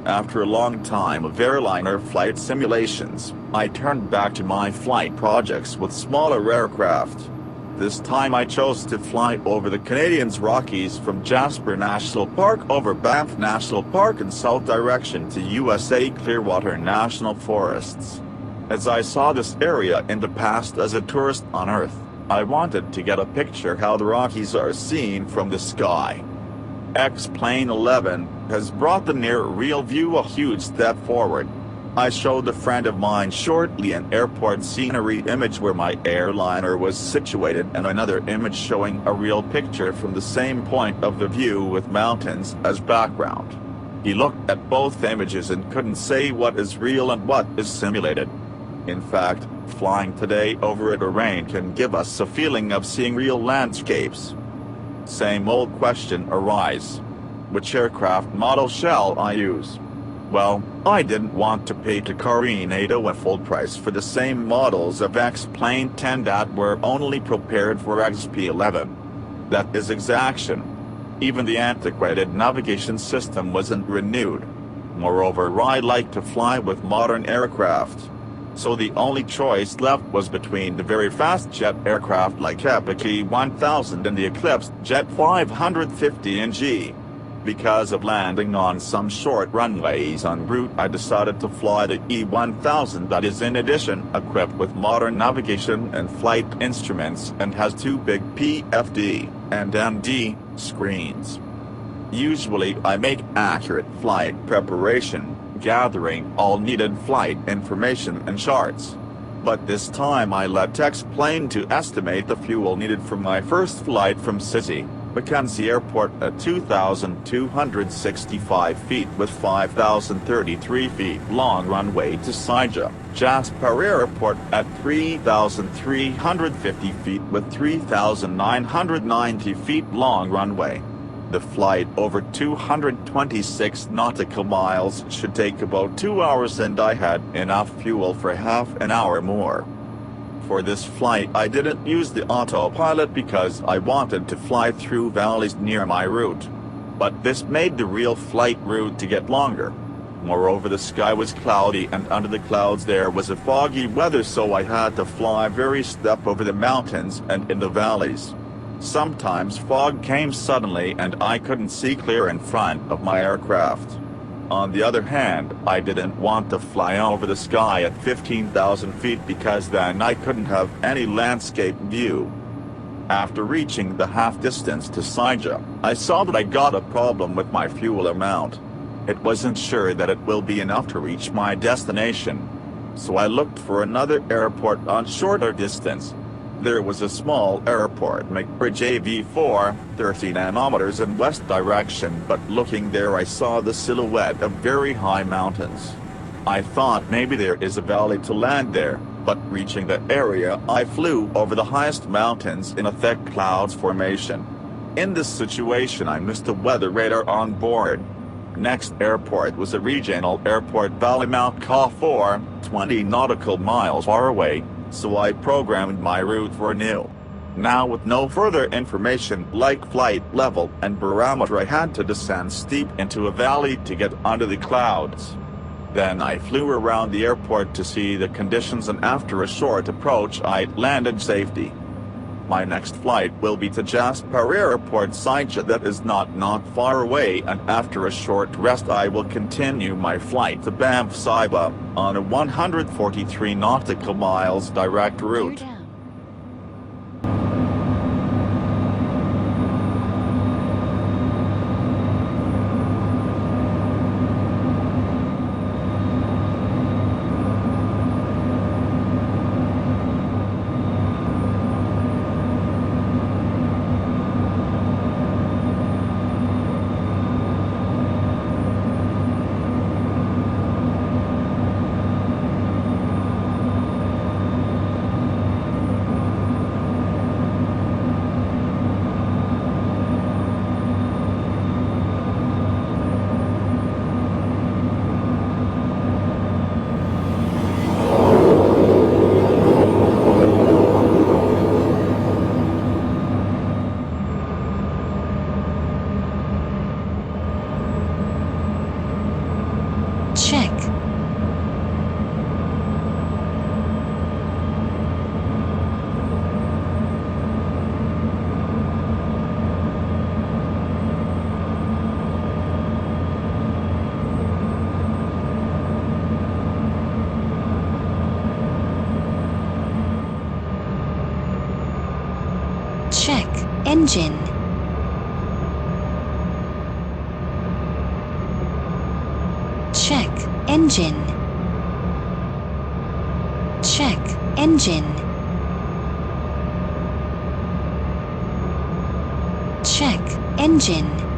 after a long time of airliner flight simulations, I turned back to my flight projects with smaller aircraft. This time I chose to fly over the Canadian Rockies from Jasper National Park over Banff National Park in south direction to USA Clearwater National Forests. As I saw this area in the past as a tourist on Earth, I wanted to get a picture how the Rockies are seen from the sky. X-Plane11 has brought the near-real view a huge step forward. I showed a friend of mine shortly an airport scenery image where my airliner was situated and another image showing a real picture from the same point of the view with mountains as background. He looked at both images and couldn't say what is real and what is simulated. In fact, flying today over a terrain can give us a feeling of seeing real landscapes. Same old question arises. Which aircraft model shall I use? Well, I didn't want to pay to Canada a full price for the same models of X-Plane10 that were only prepared for XP11. That is exaction. Even the antiquated navigation system wasn't renewed. Moreover, I like to fly with modern aircraft. So the only choice left was between the very fast jet aircraft like Epic E1000 and the Eclipse Jet 550NG. Because of landing on some short runways en route, I decided to fly the E1000 that is in addition equipped with modern navigation and flight instruments and has two big PFD and MD screens. Usually I make accurate flight preparation, gathering all needed flight information and charts. But this time I let X-Plane to estimate the fuel needed for my first flight from CYZY-CYJA Airport at 2,265 feet with 5,033 feet long runway to CYZY, Jasper Airport at 3,350 feet with 3,990 feet long runway. The flight over 226 nautical miles should take about 2 hours and I had enough fuel for half an hour more. For this flight I didn't use the autopilot because I wanted to fly through valleys near my route. But this made the real flight route to get longer. Moreover, the sky was cloudy and under the clouds there was a foggy weather, so I had to fly very steep over the mountains and in the valleys. Sometimes fog came suddenly and I couldn't see clear in front of my aircraft. On the other hand, I didn't want to fly over the sky at 15,000 feet because then I couldn't have any landscape view. After reaching the half distance to CYZY, I saw that I got a problem with my fuel amount. It wasn't sure that it will be enough to reach my destination. So I looked for another airport on shorter distance. There was a small airport, McBridge AV4, 30 nanometers in west direction, but looking there I saw the silhouette of very high mountains. I thought maybe there is a valley to land there, but reaching the area I flew over the highest mountains in a thick clouds formation. In this situation I missed the weather radar on board. Next airport was a regional airport, Valley-Mount Ca-4, 20 nautical miles far away. So I programmed my route for new. Now with no further information like flight level and barometer, I had to descend steep into a valley to get under the clouds. Then I flew around the airport to see the conditions and after a short approach I landed safely. My next flight will be to Jasper Airport CYZY that is not far away, and after a short rest I will continue my flight to Banff CYZY on a 143 nautical miles direct route. engine. Check engine. Check engine. Check engine.